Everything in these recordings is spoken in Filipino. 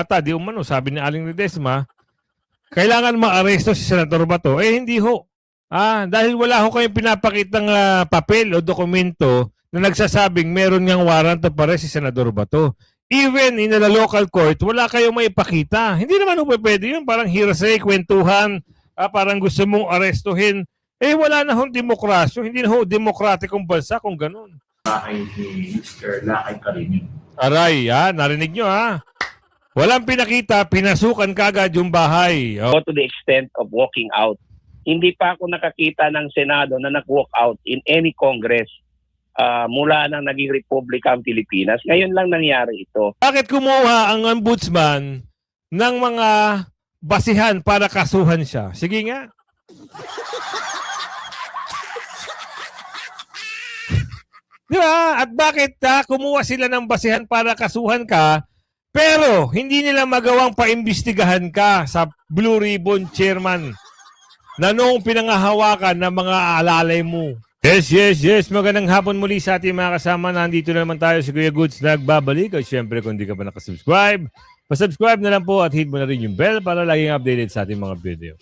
Ata, di umano, sabi ni Aling Ledesma, kailangan maaresto si Senador Bato. Hindi ho. Dahil wala ho kayong pinapakitang papel o dokumento na nagsasabing meron ngang warrant of arrest si Senador Bato. Even in the local court, wala kayong maipakita. Hindi naman ho pwede yun. Parang hearsay, kwentuhan, parang gusto mong arestuhin. Wala na hong demokrasyo. Hindi na ho demokratikong bansa kung ganun. Lakay ni Mr. Lakay Karinig. Aray, narinig nyo Walang pinakita, pinasukan kagad yung bahay. Go to the extent of walking out. Hindi pa ako nakakita ng Senado na nag-walk out in any Congress mula nang naging Republika ang Pilipinas. Ngayon lang nangyari ito. Bakit kumuha ang ombudsman ng mga basihan para kasuhan siya? Sige nga. Di ba? At bakit kumuha sila ng basihan para kasuhan ka, pero hindi nila magawang paimbestigahan ka sa Blue Ribbon Chairman na noong pinangahawakan ng mga alalay mo? Yes. Magandang hapon muli sa ating mga kasama. Nandito na naman tayo si Kuya Goods nagbabalik. At syempre, kung di ka pa nakasubscribe, pasubscribe na lang po at hit mo na rin yung bell para laging updated sa ating mga video.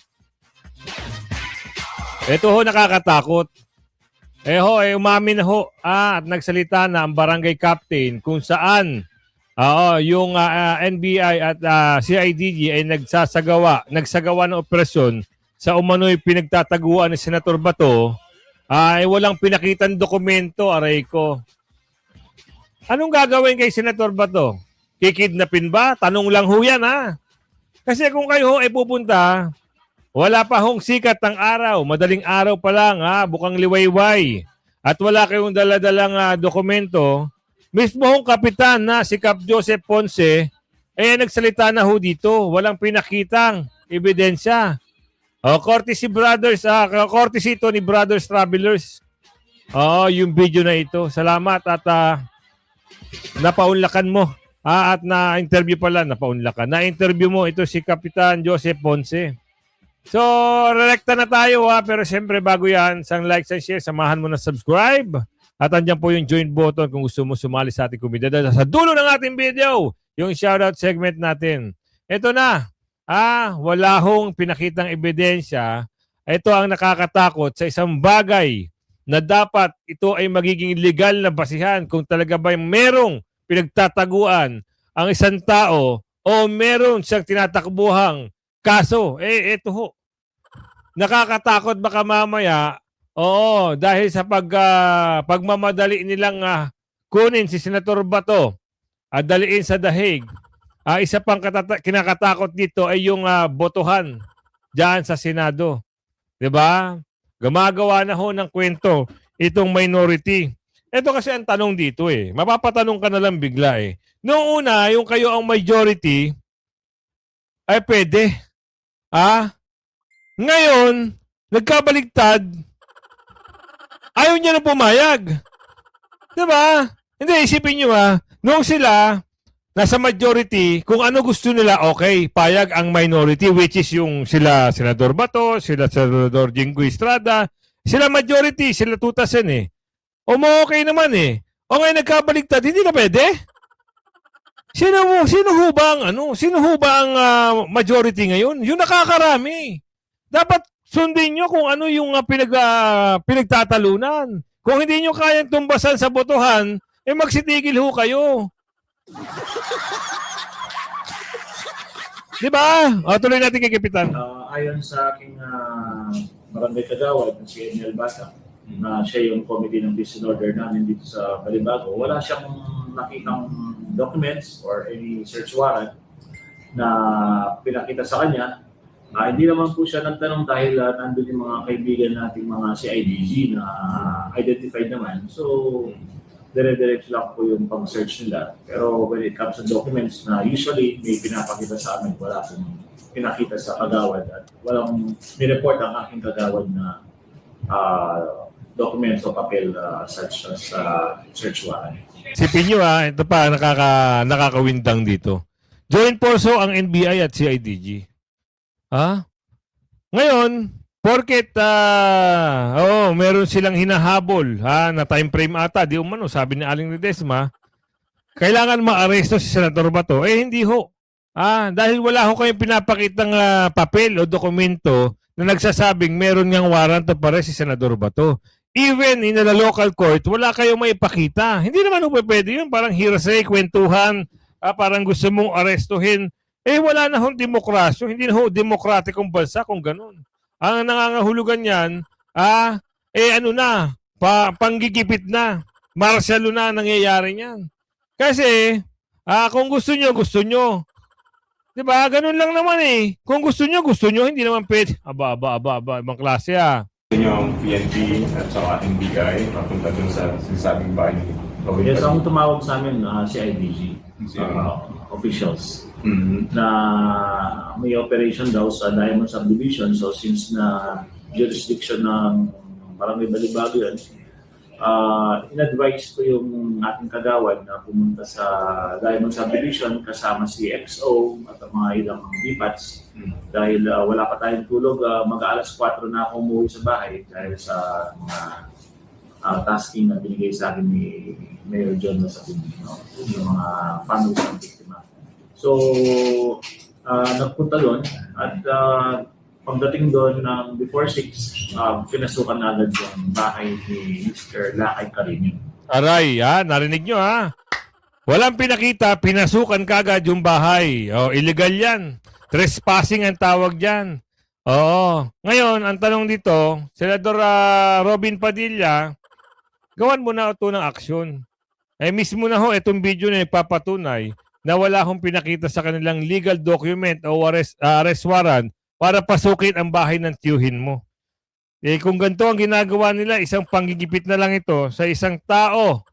Ito ho, nakakatakot. Umamin na ho at nagsalita na ang barangay captain kung saan yung NBI at CIDG ay nagsagawa ng operasyon sa umano'y pinagtataguan ni Senator Bato ay walang pinakitang dokumento, aray ko. Anong gagawin kay Senator Bato? Kikidnapin ba? Tanong lang ho yan, Kasi kung kayo ho ay pupunta, wala pa hong sikat ng araw, madaling araw pa lang, bukang liwayway, at wala kayong daladalang dokumento, mismo hong kapitan na si Cap Joseph Ponce, nagsalita na ho dito, walang pinakitang ebidensya. Courtesy Brothers, courtesy ito ni Brothers Travelers. Yung video na ito. Salamat at napaunlakan mo. At na-interview pala, na-interview mo ito si Kapitan Joseph Ponce. So, rekta na tayo pero siyempre bago yan, sang like, sang share, samahan mo na subscribe. At andyan po yung join button kung gusto mo sumali sa ating komunidad. Sa dulo ng ating video, yung shoutout segment natin. Ito na. Wala hong pinakitang ebidensya. Ito ang nakakatakot sa isang bagay na dapat ito ay magiging legal na basihan kung talaga ba merong pinagtataguan ang isang tao o meron siyang tinatakbuhang kaso. Ito ho. Nakakatakot baka mamaya, dahil sa pagmamadali nilang kunin si Senator Bato at daliin sa dahig. Isa pang kinakatakot dito ay yung botohan diyan sa Senado. 'Di ba? Gumagawa na ho ng kwento itong minority. Ito kasi ang tanong dito Mapapatanong ka na lang bigla Noong una, yung kayo ang majority, ay pwede. Ngayon, nagkabaligtad, ayaw niya na pumayag. 'Di ba? Hindi, isipin niyo noong sila nasa majority, kung ano gusto nila, okay, payag ang minority, which is yung sila Senador Bato, sila Senador Jinggoy Estrada, sila majority, sila tutasan okay naman O ngayon nagkabaligtad, hindi na pwede? Sino ho ba ang majority ngayon? Yung nakakarami. Dapat sundin nyo kung ano yung pinagtatalunan. Kung hindi nyo kayang tumbasan sa botohan, magsitigil ho kayo. Diba? Tuloy natin kay Kapitan. Ayon sa aking barangay kagawad, si Eniel Bata, na siya yung committee ng peace and order namin dito sa Balibago, wala siyang nakitang documents or any search warrant na pinakita sa kanya. Hindi naman po siya nagtanong dahil nandun yung mga kaibigan nating mga CIDG na identified naman. So, dire-diretso lang po yung pag-search nila. Pero when it comes to documents na usually may pinapakita sa amin, wala pong pinakita sa kagawad at walang nireport ang aking kagawad na documents o papel such as search warrant. Sipin nyo ito pa nakakawindang dito. Joint Porso ang NBI at CIDG. Ngayon, porket meron silang hinahabol na time frame ata, di umano, sabi ni Aling Ledesma, kailangan maaresto si Senator Bato. Hindi ho. Dahil wala ho kayong pinapakitang papel o dokumento na nagsasabing meron ngang warrant of arrest si Senador Bato. Even in the local court, wala kayong maipakita. Hindi naman ho pwede yun. Parang hearsay, kwentuhan, parang gusto mong arestuhin. Wala na hong demokrasyo. Hindi na ho demokratikong bansa kung ganun. Ang nangangahulugan yan, ano na, panggigipit na. Martial law na nangyayari niyan. Kasi, kung gusto nyo. Diba? Ganun lang naman eh. Kung gusto nyo, hindi naman pwede. Aba, ibang klase Yun yung PNP at saka NBI papunta dun sa sinasabing bahay ni Robin Yes, ang Padilla. tumawag sa amin, si IDG, officials, na may operation daw sa Diamond Subdivision. So since na jurisdiction ng Barangay Balibago yun, in-advise ko yung ating kagawad na pumunta sa Diamond Subdivision kasama si XO at ang mga ilang DPATs dahil wala pa tayong tulog. Mag-aalas 4 na ako umuwi sa bahay dahil sa mga tasking na binigay sa akin ni Mayor John Masapin, yung mga families ng biktima. So, nagpunta doon at pagdating doon ng before 6, pinasukan na agad yung bahay ni Mr. Lakay Carino. Aray, narinig nyo Walang pinakita, pinasukan kagad yung bahay. Illegal yan. Trespassing ang tawag dyan. Oo. Ngayon, ang tanong dito, Senador Robin Padilla, gawan mo na ito ng aksyon. Mismo na ho, itong video na ipapatunay na wala hong pinakita sa kanilang legal document o arrest warrant para pasukin ang bahay ng tiyuhin mo. Kung ganito ang ginagawa nila, isang panggigipit na lang ito sa isang tao.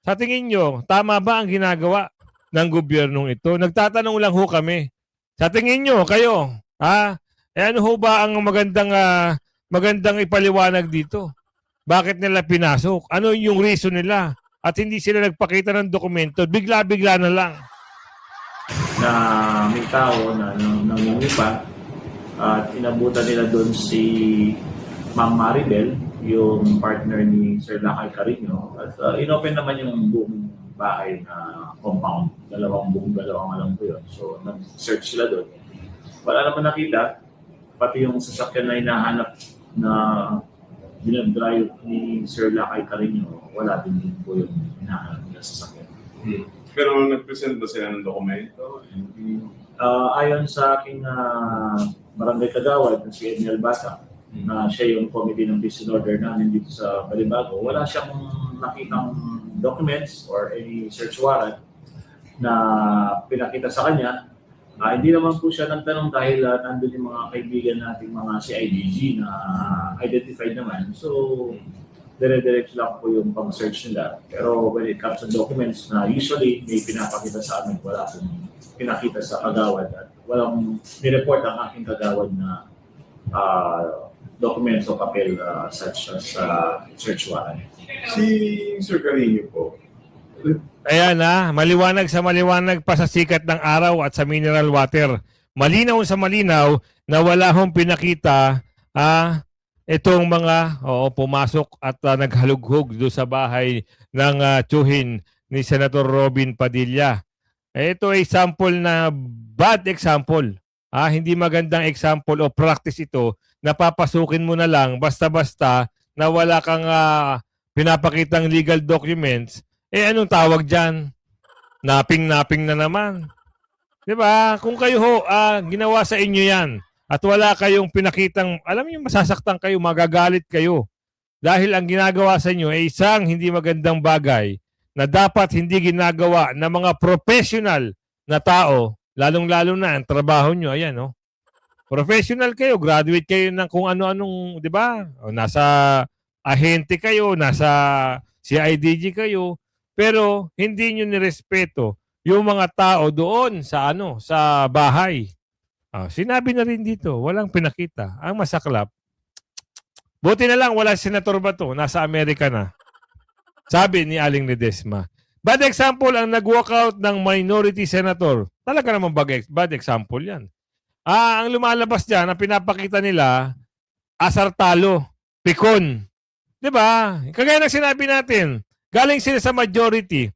Sa tingin nyo, tama ba ang ginagawa ng gobyernong ito? Nagtatanong lang ho kami. Sa tingin nyo, kayo, ano ho ba ang magandang ipaliwanag dito? Bakit nila pinasok? Ano yung reason nila? At hindi sila nagpakita ng dokumento, bigla-bigla na lang. Na may tao na nangungupa at inabutan nila doon si Ma'am Maribel, yung partner ni Sir Lakay Carino, at inopen naman yung buong bahay na compound. Dalawang alam ko yun. So, nag-search sila doon. Wala naman nakita, pati yung sasakyan na hinahanap na dinadrive ni Sir Lakay Carino, wala din po yung hinahanap nila sasakyan. Pero nag-present ba sila ng dokumento? Ayon sa aking barangay kagawad na si Edniel Bata, na siya yung committee ng peace and order namin dito sa Balibago, wala siyang nakitang documents or any search warrant na pinakita sa kanya. Hindi naman po siya nagtanong dahil nandun yung mga kaibigan nating mga CIDG na identified naman. So, dire-diretso lang po yung pang-search nila. Pero when it comes to documents na usually may pinapakita sa amin, wala pong pinakita sa kagawad at walang nireport ang aking kagawad na documents o papel such as search warrant. Si Sir Carino po, Ayan maliwanag sa maliwanag pa sa sikat ng araw at sa mineral water. Malinaw sa malinaw na wala hong pinakita itong mga pumasok at naghalughog doon sa bahay ng tiyuhin ni Senator Robin Padilla. Ito ay sample na bad example. Hindi magandang example o practice ito na papasukin mo na lang basta-basta na wala kang pinapakitang legal documents. Anong tawag dyan? Napping-napping na naman. Diba? Kung kayo ginawa sa inyo yan at wala kayong pinakitang, alam niyo masasaktan kayo, magagalit kayo. Dahil ang ginagawa sa inyo ay isang hindi magandang bagay na dapat hindi ginagawa ng mga professional na tao, lalong-lalo na ang trabaho nyo. Ayan, professional kayo, graduate kayo ng kung ano-anong, di ba? Nasa ahente kayo, nasa CIDG kayo, pero hindi nyo nirespeto yung mga tao doon sa sa bahay. Sinabi na rin dito, walang pinakita. Ang masaklap, buti na lang wala si Senator Bato, nasa Amerika na. Sabi ni Aling Ledesma. Bad example ang nag-walkout ng minority senator. Talaga naman bad example yan. Ang lumalabas dyan, ang pinapakita nila, asartalo, pikon. Diba? Kagaya ng sinabi natin, galing sila sa majority.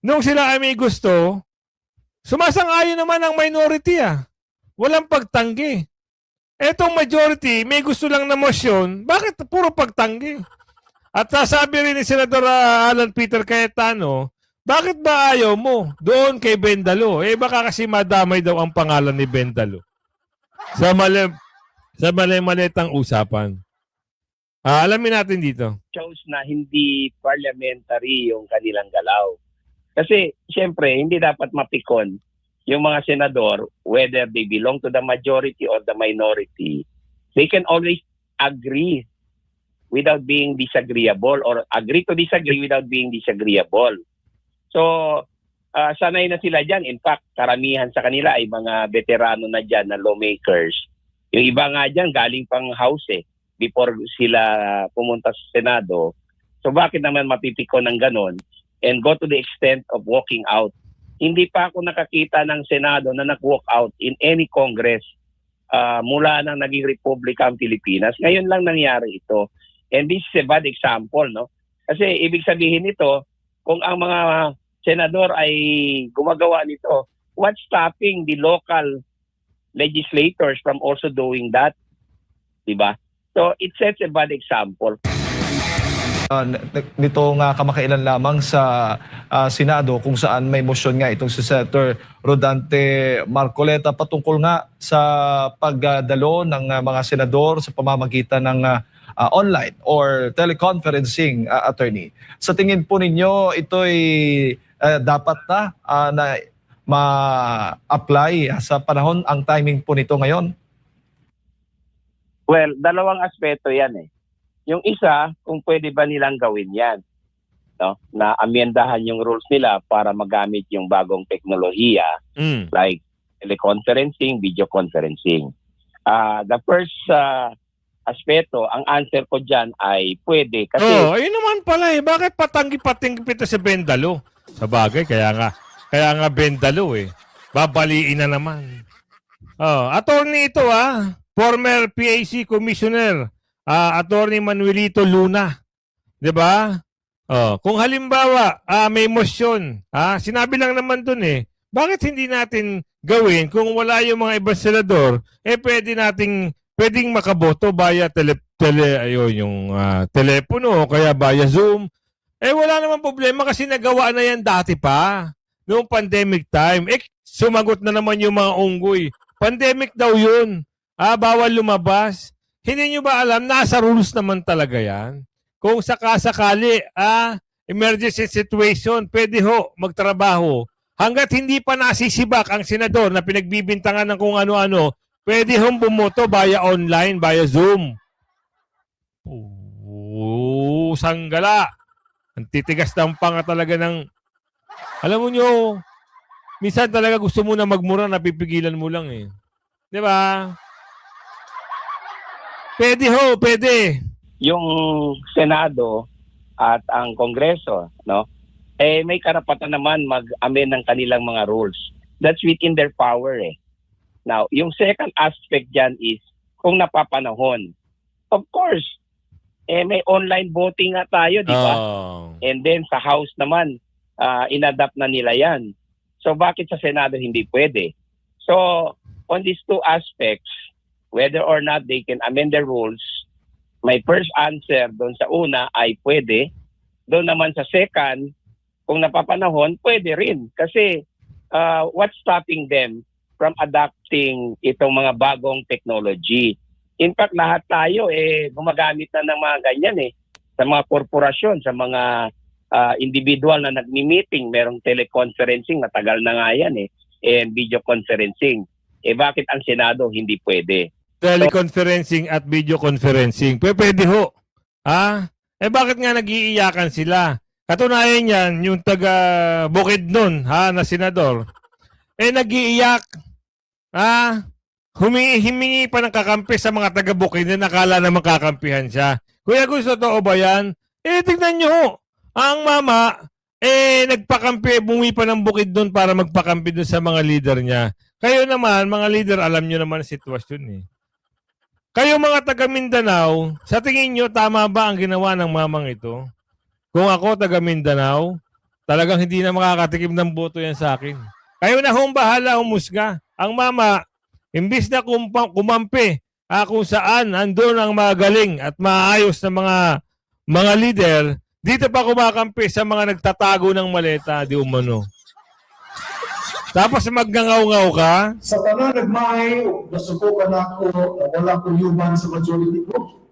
Nung sila ay may gusto, Sumasang-ayon naman ang minority ah. Walang pagtanggi. Etong majority, may gusto lang na motion, bakit puro pagtanggi? At sasabi rin ni Senador Alan Peter Cayetano, bakit ba ayaw mo doon kay Bendalo? Eh baka kasi madamay daw ang pangalan ni Bendalo. Sa mali-malitang usapan. Alamin natin dito. Shows na hindi parliamentary yung kanilang galaw. Kasi, siyempre, hindi dapat mapikon yung mga senador, whether they belong to the majority or the minority. They can always agree without being disagreeable or agree to disagree without being disagreeable. So, sanay na sila dyan. In fact, karamihan sa kanila ay mga veterano na dyan na lawmakers. Yung iba nga dyan, galing pang House before sila pumunta sa Senado. So bakit naman mapipikon ng ganon and go to the extent of walking out? Hindi pa ako nakakita ng Senado na nag-walk out in any Congress mula nang naging Republika ang Pilipinas. Ngayon lang nangyari ito. And this is a bad example, no? Kasi ibig sabihin nito, kung ang mga senador ay gumagawa nito, what's stopping the local legislators from also doing that? Diba? So it sets a bad example. Nito nga kamakailan lamang sa Senado kung saan may motion nga itong si Senator Rodante Marcoleta patungkol nga sa pagdalo ng mga senador sa pamamagitan ng online or teleconferencing, attorney. Sa tingin po ninyo, ito'y dapat na ma-apply sa panahon ang timing po nito ngayon? Well, dalawang aspeto yan Yung isa, kung pwede ba nilang gawin yan, no? Na amyendahan yung rules nila para magamit yung bagong teknolohiya like teleconferencing, video conferencing. The first aspeto, ang answer ko dyan ay pwede. Kasi, ayun naman pala Bakit patanggi-patanggi ito si Bendalo? Sa bagay, kaya nga Bendalo Babaliin na naman. Attorney ito former PAC Commissioner, Attorney Manuelito Luna. 'Di ba? Kung halimbawa may motion, sinabi lang naman dun bakit hindi natin gawin kung wala yung mga ibang senador, pwedeng makaboto via telepono o kaya via Zoom. Wala namang problema kasi nagawa na yan dati pa noong pandemic time. Sumagot na naman yung mga unggoy. Pandemic daw yun. Bawal lumabas. Hindi nyo ba alam, nasa rules naman talaga yan. Kung sakasakali, emergency situation, pwede magtrabaho. Hanggat hindi pa nasisibak ang senador na pinagbibintangan ng kung ano-ano, pwede bumoto via online, via Zoom. Sanggala. Ang titigas ng panga talaga ng... Alam mo nyo, minsan talaga gusto mo na magmura, napipigilan mo lang Di ba? Pwede. yung Senado at ang Kongreso, no? May karapatan naman mag-amend ng kanilang mga rules. That's within their power Now, yung second aspect dyan is kung napapanahon. Of course, may online voting nga tayo, di ba? And then sa House naman, inadapt na nila yan. So bakit sa Senado hindi pwede? So on these two aspects, whether or not they can amend the rules, my first answer doon sa una ay pwede. Doon naman sa second, kung napapanahon, pwede rin. Kasi what's stopping them from adapting itong mga bagong technology? In fact, lahat tayo gumagamit na ng mga ganyan sa mga korporasyon, sa mga individual na nagmi-meeting, merong teleconferencing, matagal na nga yan and video conferencing. Bakit ang Senado hindi pwede? Teleconferencing at video conferencing. Pwede bakit nga nag-iiyakan sila? Katunayan yan, yung taga Bukidnon, na senador, nag-iiyak, humingi pa ng kakampi sa mga taga Bukidnon, nakala na makakampihan siya. Kuya, gusto to ba yan? Tignan nyo, ang mama, nagpakampi, bumi pa ng Bukidnon para magpakampi dun sa mga leader niya. Kayo naman, mga leader, alam nyo naman ang sitwasyon Kayo mga taga Mindanao, sa tingin nyo, tama ba ang ginawa ng mamang ito? Kung ako taga Mindanao, talagang hindi na makakatikim ng boto yan sa akin. Kayo na hong bahala humusga. Ang mama, imbis na kumampi kung saan andun ang magaling at maayos na mga leader, dito pa kumakampi sa mga nagtatago ng maleta, di umano. Tapos magngangaw-ngaw ka, Sa tanan nagmahay, nasubukan ako, wala ko yuman sa majority ko,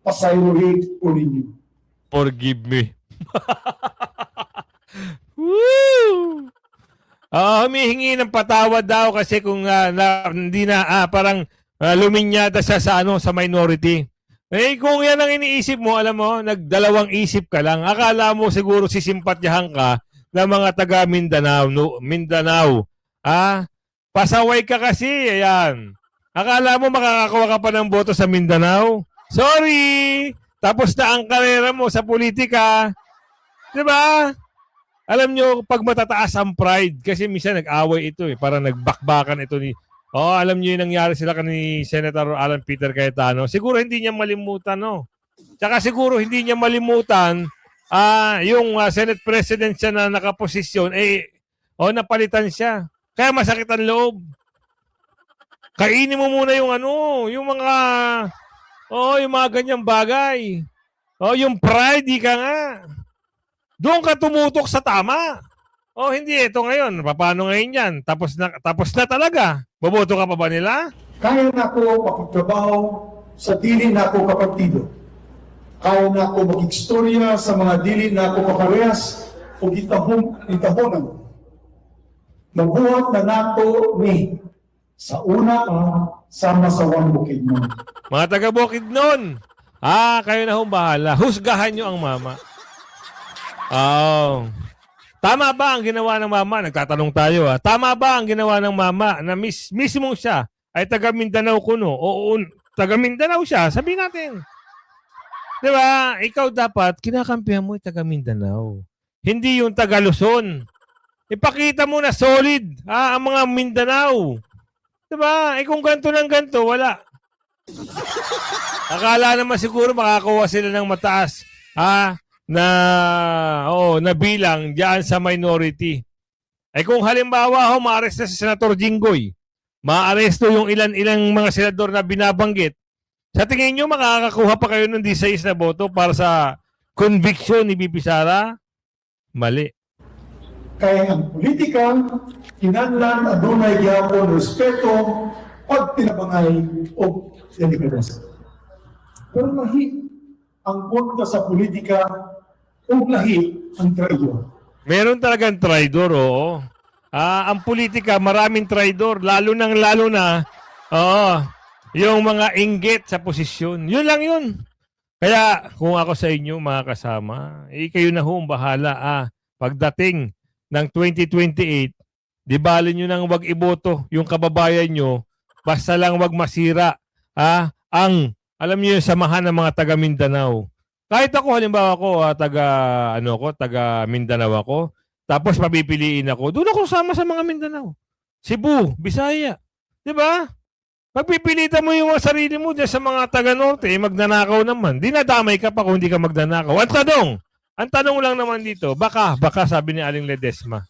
pasayrohi ko ninyo. forgive me. Woo! Humihingi ng patawad daw kasi kung hindi na parang luminyata siya sa sa minority. Eh kung yan ang iniisip mo, alam mo, nagdalawang isip ka lang. Akala mo siguro sisimpatyahan ka ng mga taga Mindanao, Mindanao. Pasaway ka kasi, ayan. Akala mo makakakuha ka pa ng boto sa Mindanao? Sorry! Tapos na ang karera mo sa politika. 'Di ba? Alam nyo, pag matataas ang pride, kasi minsan nag-away ito parang nagbakbakan ito ni... alam nyo yung nangyari sila ni Senator Alan Peter Cayetano. Siguro hindi niya malimutan, no? Tsaka siguro hindi niya malimutan yung Senate President siya na nakaposisyon, napalitan siya. Kaya masakit ang loob. Kainin mo muna yung yung mga ganyang bagay. Yung pride, di ka nga. Doon ka tumutok sa tama. Hindi, ito ngayon. Paano ngayon yan? Tapos na talaga. Boboto ka pa ba nila? Kaya na ako makipagtrabaho sa dili na ako kapartido. Kaya na ako mag-istorya sa mga dili na ako kaparehas o itahonan. Nabuhat na nato ni sa una sama sa one Bukidnon. Mga taga Bukidnon, kayo na hong bahala. Husgahan nyo ang mama. Tama ba ang ginawa ng mama? Nagtatanong tayo. Tama ba ang ginawa ng mama na mismo siya ay taga Mindanao kuno? Oo, taga Mindanao siya. Sabihin natin. Di ba? Ikaw dapat, kinakampihan mo yung taga Mindanao. Hindi yung taga Luzon. Ipakita mo na solid ang mga Mindanao. Di ba? Kung ganito ng ganito, wala. Akala naman siguro makakuha sila ng mataas na bilang diyan sa minority. Kung halimbawa maaresto si Senator Jinggoy, maaresto yung ilang mga senador na binabanggit, sa tingin nyo makakakuha pa kayo ng 16 na boto para sa conviction ni BP Sara? Mali. Kaya ang politika, kinahanglan adunay gyapon respeto pag tinabangay o independence. Pero lahi ang kontra sa politika o lahi ang traidor. Meron talagang traidor, oo. Ang politika, maraming traidor, lalo na, yung mga inggit sa posisyon. Yun lang yun. Kaya, kung ako sa inyo, mga kasama, kayo na hong bahala, pagdating ng 2028, di bali nyo nang wag iboto yung kababayan nyo, basta lang wag masira, alam niyo yung samahan ng mga taga Mindanao. Kahit ako, halimbawa ko, taga Mindanao ako, tapos papipiliin ako, doon ako sama sa mga Mindanao. Cebu, Bisaya. Di ba? Pagpipilitan mo yung sarili mo dyan sa mga taga-norte, magnanakaw naman. Dinadamay ka pa kung hindi ka magnanakaw. Ang tanong lang naman dito, baka sabi ni Aling Ledesma.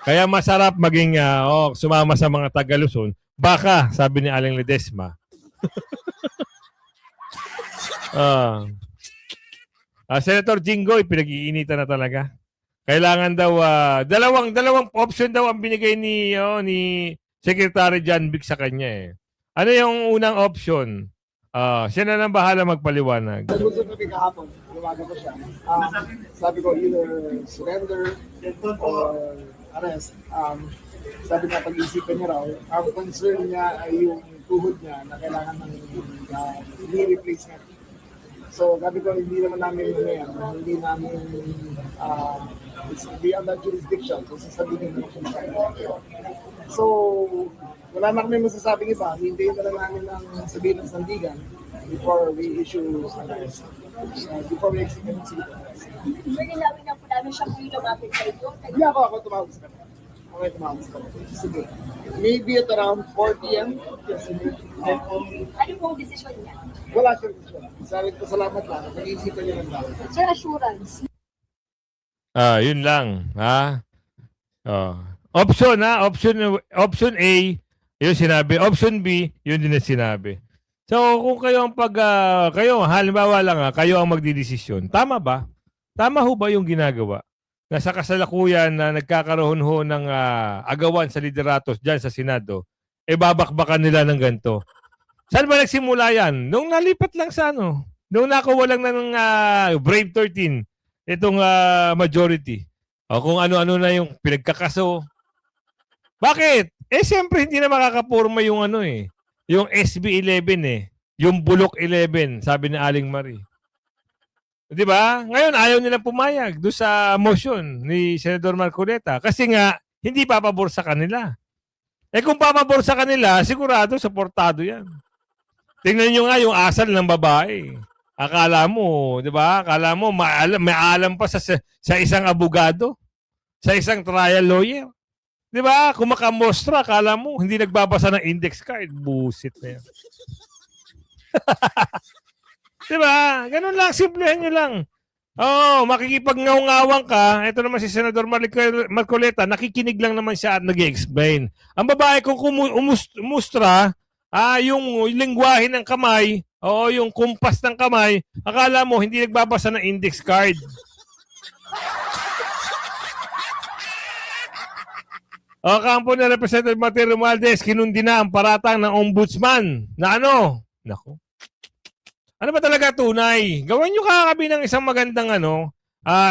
Kaya masarap maging sumama sa mga taga-Luzon. Baka, sabi ni Aling Ledesma. Senator Jinggoy, pinag-iinitan na talaga. Kailangan daw, dalawang option daw ang binigay ni Secretary John Vic sa kanya . Ano yung unang option? Siya na lang bahala magpaliwanag. Nag-usap kami kahapon, lumaga ko siya. Sabi ko either surrender or arrest. Sabi niya pag-isipan niya raw, ang concern niya ay yung tuhod niya na kailangan ng knee replacement. So sabi ko hindi naman namin hindi namin it's beyond that jurisdiction. So sasabihin naman siya. So wala na kami masasabing iba, hintayin na lang namin ang sabihin ng sandigan before we issue an arrest. Before we execute the arrest. So, nilawin na po namin siya kung yung lumapit sa ito? Hindi ako tumawag sa kanya. Okay, tumawag sa kanya. Sige. Maybe at around 4 p.m. Yes, Ano pong desisyon niya? wala siyang desisyon. Sabi ko salamat lang. Nag-iisipan niya ng dapat. Sir, assurance. Yun lang. Option option A, yun sinabi. Option B, yun din na sinabi. So kung kayo ang kayo halimbawa lang kayo ang magdidesisyon. Tama ba? Tama ho ba yung ginagawa? Nasa kasalukuyan na nagkakaroon ho ng agawan sa lideratos diyan sa Senado, babakbakan nila ng ganito. Saan ba nagsimula yan? Nung nalipat lang sa nung nakuha lang ng Brave 13, itong majority. O kung ano-ano na yung pinagkakaso. Bakit? Siyempre hindi na makakapurma yung yung SB 11 yung Bulok 11, sabi ni Aling Marie. 'Di ba? Ngayon ayaw nila pumayag do sa motion ni Senador Marcoleta kasi nga hindi papabor sa kanila. Kung papabor sa kanila, sigurado suportado 'yan. Tingnan niyo nga yung asal ng babae. Akala mo, 'di ba? Akala mo may alam pa sa isang abogado, sa isang trial lawyer. 'Di ba? Kung makamostra, akala mo hindi nagbabasa ng index card, busit na 'yan. 'Di ba? Ganun lang, simplehan niyo lang. Makikipagngawang ka. Ito naman si Senador Marcoleta, nakikinig lang naman siya at nag-explain. Ang babae kung umustra, yung lingwahe ng kamay, yung kumpas ng kamay, akala mo hindi nagbabasa ng index card. Kampo ni Representative Martin Romualdez, kinundi na ang paratang ng ombudsman na Nako. Ano ba talaga tunay? Gawin nyo kakabi ng isang magandang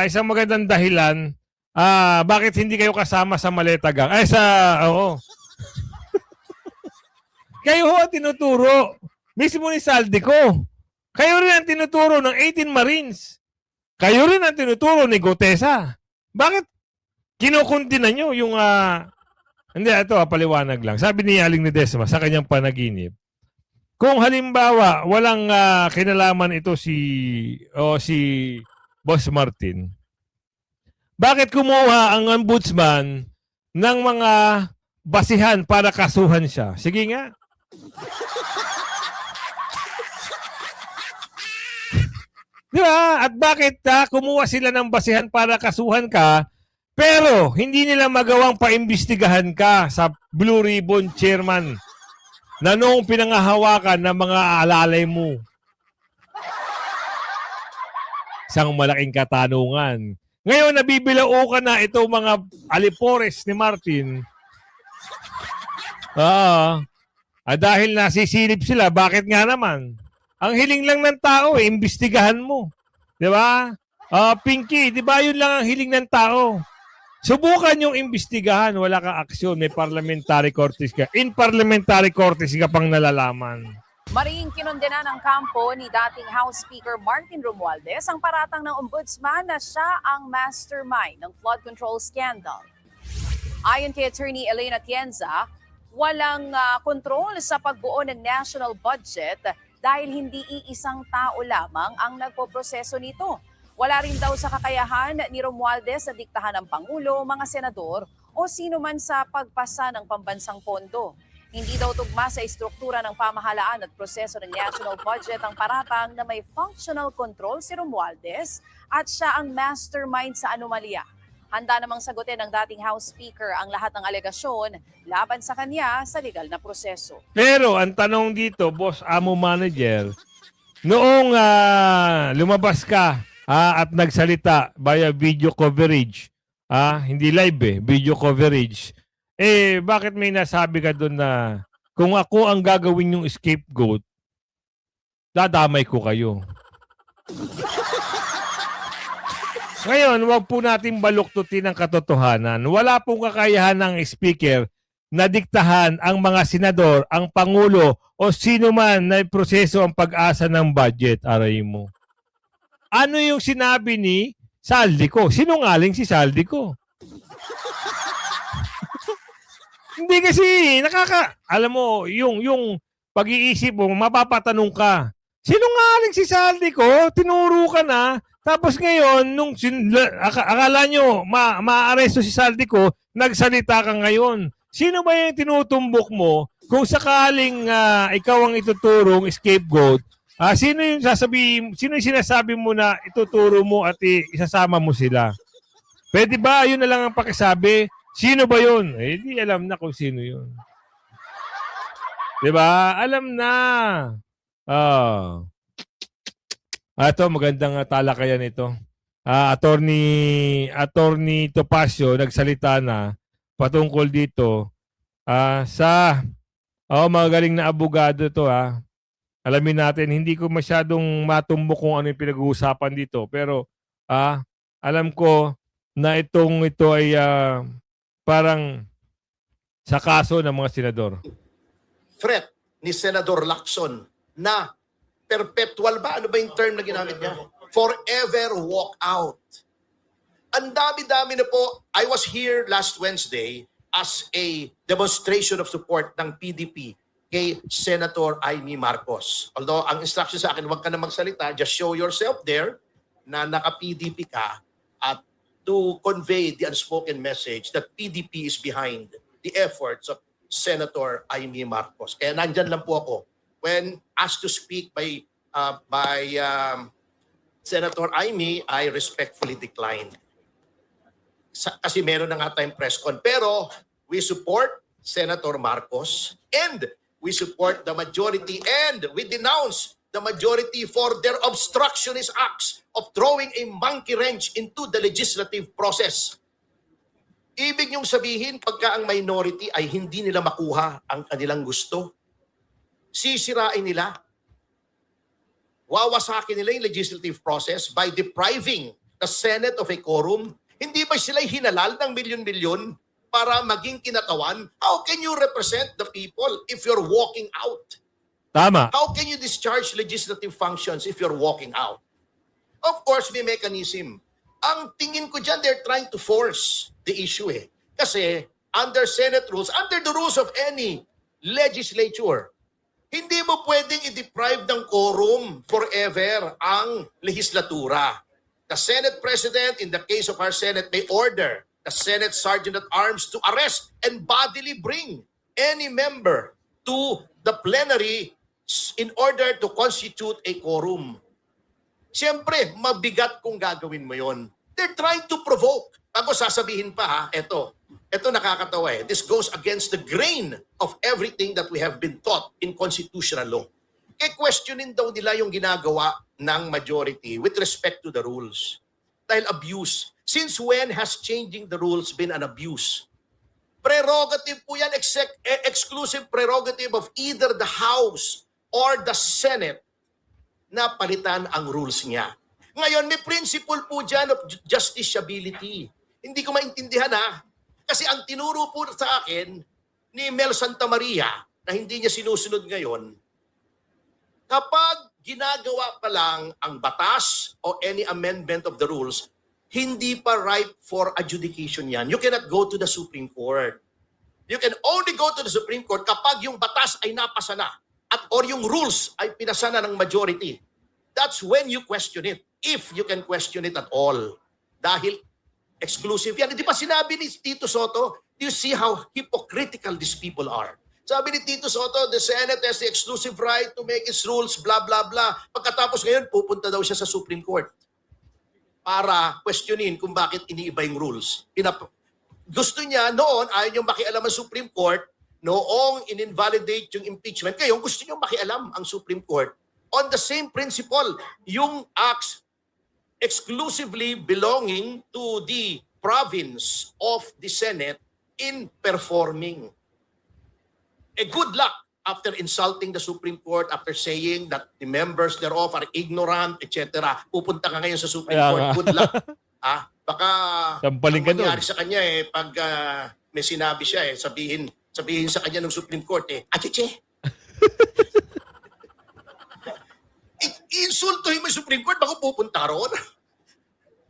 isang magandang dahilan bakit hindi kayo kasama sa Maleta Gang. Kayo ho ang tinuturo. Mismo ni Saldico. Kayo rin ang tinuturo ng 18 Marines. Kayo rin ang tinuturo ni Gotesa. Bakit kinukunti na nyo yung hindi, ito paliwanag lang. Sabi ni Aling Ledesma sa kanyang panaginip, kung halimbawa walang kinalaman ito si Boss Martin, bakit kumuha ang ombudsman ng mga basihan para kasuhan siya? Sige nga. Di ba? At bakit kumuha sila ng basihan para kasuhan ka, pero hindi nila magawang paimbestigahan ka sa Blue Ribbon Chairman na noong pinangahawakan ng mga alalay mo? Isang malaking katanungan. Ngayon, nabibilao ka na itong mga alipores ni Martin. Dahil nasisilip sila, bakit nga naman? Ang hiling lang ng tao, imbestigahan mo. Di ba? Pinky, di ba yun lang ang hiling ng tao? Subukan yung imbestigahan, wala kang aksyon, may parliamentary courtesy ka. In parliamentary courtesy ka pang nalalaman. Maring kinondena ng kampo ni dating House Speaker Martin Romualdez ang paratang ng ombudsman na siya ang mastermind ng flood control scandal. Ayon kay Attorney Elena Tienza, walang kontrol sa pagbuo ng national budget dahil hindi iisang tao lamang ang nagpoproseso nito. Wala rin daw sa kakayahan ni Romualdez na diktahan ng Pangulo, mga senador o sino man sa pagpasa ng pambansang pondo. Hindi daw tugma sa istruktura ng pamahalaan at proseso ng national budget ang paratang na may functional control si Romualdez at siya ang mastermind sa anomalya. Handa namang sagutin ng dating House Speaker ang lahat ng alegasyon laban sa kanya sa legal na proseso. Pero ang tanong dito, Boss Amo Manager, noong lumabas ka at nagsalita via video coverage, hindi live video coverage, bakit may nasabi ka doon na kung ako ang gagawin yung scapegoat, dadamay ko kayo. Ngayon, wag po natin baluktutin ang katotohanan. Wala pong kakayahan ng speaker na diktahan ang mga senador, ang Pangulo, o sino man na proseso ang pag-asa ng budget. Aray mo. Ano yung sinabi ni Saldico? Sinungaling si Saldico. Hindi kasi, alam mo, yung pag-iisip mo, mapapatanong ka. Sinungaling si Saldico? Tinuro ka na. Tapos ngayon, nung akala nyo ma-aresto si Saldico, nagsalita ka ngayon. Sino ba yung tinutumbok mo kung sakaling ikaw ang ituturong scapegoat? Sino yung sinasabi mo na ituturo mo at isasama mo sila? Pwede ba? Yun na lang ang pakisabi. Sino ba yun? Eh, di alam na kung sino yun. Diba? Alam na. Ah. Ito, magandang talakayan ito. Attorney Topacio nagsalita na patungkol dito sa magaling na abogado to Alamin natin, hindi ko masyadong matumbok kung ano yung pinag-uusapan dito, pero alam ko na ito ay parang sa kaso ng mga senador. Threat ni Senador Lacson na perpetual ba? Ano ba yung term na ginamit niya? Forever walk out. Ang dami-dami na po. I was here last Wednesday as a demonstration of support ng PDP kay Senator Amy Marcos. Although ang instruction sa akin, huwag ka na magsalita, just show yourself there na naka-PDP ka at to convey the unspoken message that PDP is behind the efforts of Senator Amy Marcos. Kaya nandyan lang po ako. When asked to speak by Senator Amy, I respectfully declined. Kasi meron na nga tayong press con. Pero we support Senator Marcos and we support the majority and we denounce the majority for their obstructionist acts of throwing a monkey wrench into the legislative process. Ibig niyong sabihin, pagka ang minority ay hindi nila makuha ang kanilang gusto, sisirain nila, wawasakin nila yung legislative process by depriving the Senate of a quorum. Hindi ba sila'y hinalal ng milyon-milyon para maging kinatawan? How can you represent the people if you're walking out? Tama. How can you discharge legislative functions if you're walking out? Of course, may mechanism. Ang tingin ko dyan, they're trying to force the issue Kasi under Senate rules, under the rules of any legislature, hindi mo pwedeng i-deprive ng quorum forever ang legislatura. The Senate President, in the case of our Senate, may order the Senate Sergeant at Arms to arrest and bodily bring any member to the plenary in order to constitute a quorum. Siyempre, mabigat kung gagawin mo yon. They're trying to provoke. Ako sasabihin pa ito nakakatawa This goes against the grain of everything that we have been taught in constitutional law. Questionin daw nila yung ginagawa ng majority with respect to the rules. Dahil abuse. Since when has changing the rules been an abuse? Prerogative po yan, exclusive prerogative of either the House or the Senate na palitan ang rules niya. Ngayon, may principle po dyan of justiciability. Hindi ko maintindihan Kasi ang tinuro po sa akin ni Mel Santamaria na hindi niya sinusunod ngayon, kapag ginagawa pa lang ang batas o any amendment of the rules, hindi pa ripe for adjudication yan. You cannot go to the Supreme Court. You can only go to the Supreme Court kapag yung batas ay napasa na or yung rules ay pinasa na ng majority. That's when you question it. If you can question it at all. Dahil exclusive yan. Di ba sinabi ni Tito Soto, do you see how hypocritical these people are? Sabi ni Tito Soto, the Senate has the exclusive right to make its rules, blah, blah, blah. Pagkatapos ngayon, pupunta daw siya sa Supreme Court para questionin kung bakit iniiba yung rules. Gusto niya noon, ayaw niyong makialam ang Supreme Court, noong in-invalidate yung impeachment. Ngayon, gusto niyong makialam ang Supreme Court. On the same principle, yung acts exclusively belonging to the province of the Senate in performing. Good luck after insulting the Supreme Court, after saying that the members thereof are ignorant, etc. Pupunta ka ngayon sa Supreme Court. Good luck. Baka Tampaling ka doon. mangyari sa kanya pag may sinabi siya sabihin sa kanya ng Supreme Court achiche. Insultuhin mo yung Supreme Court, baka pupunta roon.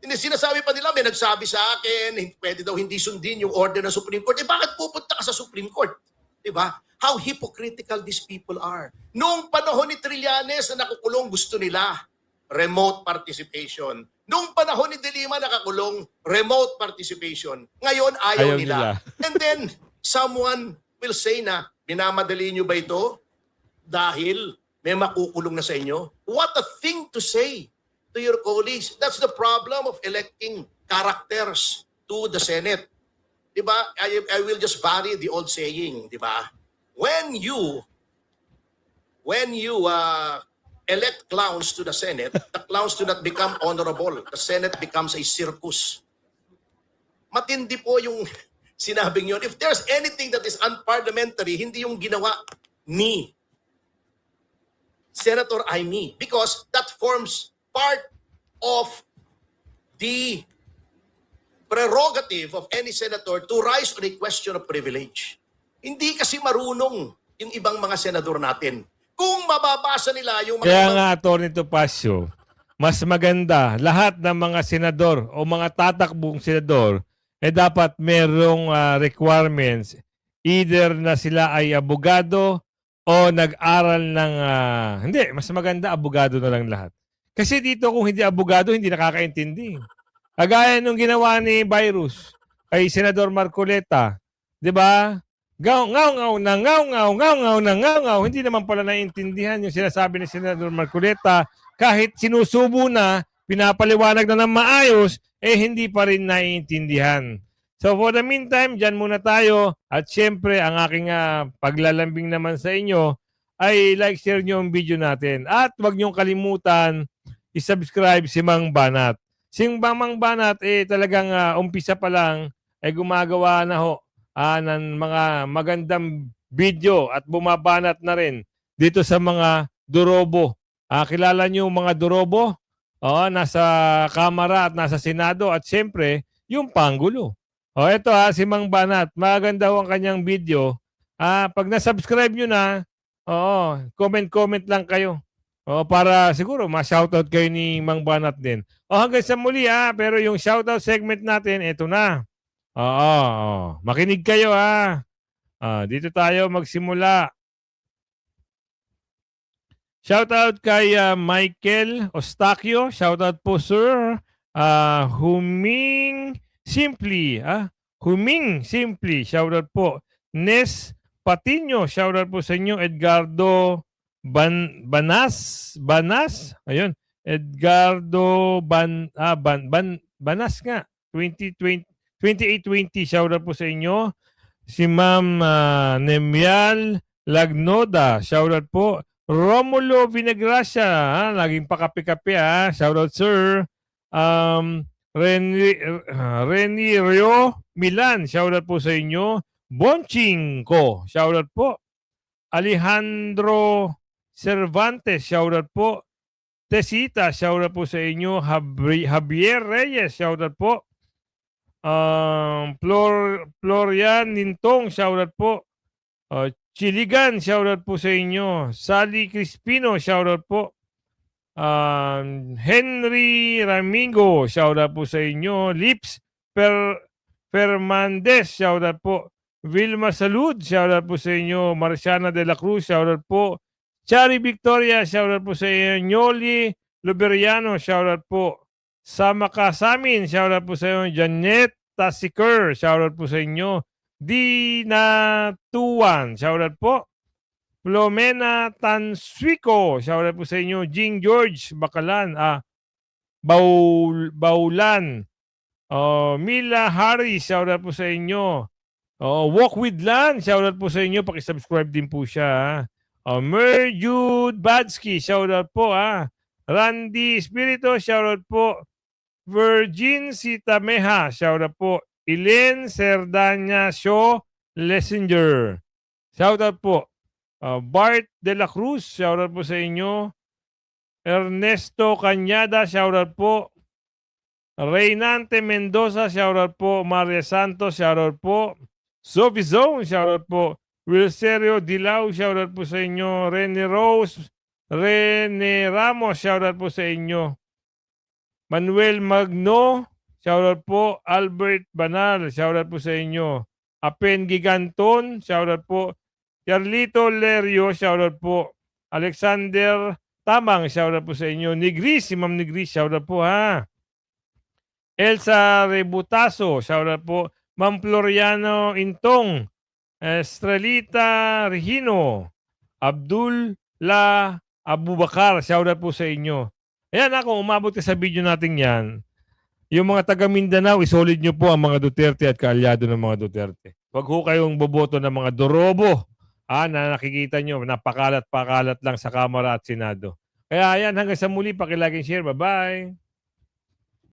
Sinasabi pa nila, may nagsabi sa akin, pwede daw hindi sundin yung order ng Supreme Court. Bakit pupunta ka sa Supreme Court? Diba? How hypocritical these people are. Noong panahon ni Trillanes na nakukulong, gusto nila remote participation. Noong panahon ni De Lima nakakulong, remote participation. Ngayon, ayaw nila. And then, someone will say na, minamadali nyo ba ito? Dahil may makukulong na sa inyo? What a thing to say to your colleagues. That's the problem of electing characters to the Senate. di ba? I will just vary the old saying, di ba? When you elect clowns to the Senate, the clowns do not become honorable. The Senate becomes a circus. Matindi po yung sinabing yun. If there's anything that is unparliamentary, hindi yung ginawa ni Senator Amy, because that forms part of the prerogative of any senator to rise on a question of privilege. Hindi kasi marunong yung ibang mga senador natin. Kung mababasa nila yung mga Kaya nga, Atty. Topacio, mas maganda lahat ng mga senador o mga tatakbong senador dapat merong requirements, either na sila ay abogado o nag-aral ng hindi, mas maganda abogado na lang lahat. Kasi dito kung hindi abogado, hindi nakakaintindi. Kagaya nung ginawa ni Virus kay Senador Marcoleta, 'di ba? Ngaw, hindi naman pala naiintindihan yung sinasabi ni Senador Marcoleta. Kahit sinusubo na, pinapaliwanag na ng maayos, hindi pa rin naiintindihan. So for the meantime, dyan muna tayo. At syempre, ang aking paglalambing naman sa inyo ay like, share nyo ang video natin. At huwag nyo kalimutan, isubscribe si Mang Banat. Si Mang Banat, talagang umpisa pa lang, ay gumagawa na ho ng mga magandang video at bumabanat na rin dito sa mga durobo. Kilala nyo mga durobo? Nasa Kamara at nasa Senado at siyempre yung Pangulo. Ito si Mang Banat. Maganda ho ang kanyang video. Pag na-subscribe nyo na, comment lang kayo. Para siguro ma-shoutout kayo ni Mang Banat din. Hanggang sa muli pero yung shoutout segment natin, ito na. Makinig kayo dito tayo magsimula. Shoutout kay Michael Ostaquio. Shoutout po sir. Huming Simply. Huming Simply. Shoutout po. Nes Patino. Shoutout po sa inyo. Edgardo Banas. Ayun. Edgardo Banas nga. 2820. Shoutout po sa inyo. Si Ma'am Nemial Lagnoda. Shoutout po. Romulo Vinagracia, laging pakapi-kapi Shoutout sir. Reni Rio Milan, shoutout po sa inyo. Bonching ko, shoutout po. Alejandro Cervantes, shoutout po. Tesita, shoutout po sa inyo. Javier Reyes, shoutout po. Florian Nintong, shoutout po. Chiligan, shoutout po sa inyo. Sally Crispino, shoutout po. Henry Ramingo, shoutout po sa inyo. Lips Fernandez, shoutout po. Vilma Salud, shoutout po sa inyo. Marciana de la Cruz, shoutout po. Chari Victoria, shoutout po sa inyo. Nyoli Luberiano, shoutout po. Sama ka sa amin, shoutout po sa inyo. Janet Tasiker, shoutout po sa inyo. Dina Tuan, shoutout po. Flomena Tanswico, shoutout po sa inyo. Jing George Bakalan, Baulan. Mila Harris, shoutout po sa inyo. Walk with Lan, shoutout po sa inyo. Pakisubscribe din po siya. Merjude Badsky, shoutout po. Randy Espirito, shoutout po. Virgin Sitameha, shoutout po. Elen Cerdanya Shaw Lessinger. Shoutout po. Bart De La Cruz, shoutout po sa inyo. Ernesto Cañada, shoutout po. Reynante Mendoza, shoutout po. Maria Santos, shoutout po. Sophie Zone, shoutout po. Wilserio Dilaw, shoutout po sa inyo. Rene Rose, Rene Ramos, shoutout po sa inyo. Manuel Magno, shoutout po. Albert Banal, shoutout po sa inyo. Apen Giganton, shoutout po. Carlito Lerio, shoutout po. Alexander Tamang, shoutout po sa inyo. Nigris, si Ma'am Nigris, shoutout po Elsa Rebutaso, shoutout po. Ma'am Floriano Intong, Estrelita Regino, Abdullah Abubakar, shoutout po sa inyo. Ayan kung umabot ka sa video natin yan, Yung mga taga Mindanao, isolid nyo po ang mga Duterte at kaalyado ng mga Duterte. Huwag ho kayong boboto ng mga dorobo na nakikita nyo, napakalat-pakalat lang sa Kamara at Senado. Kaya yan, hanggang sa muli, pakilaging share. Bye-bye!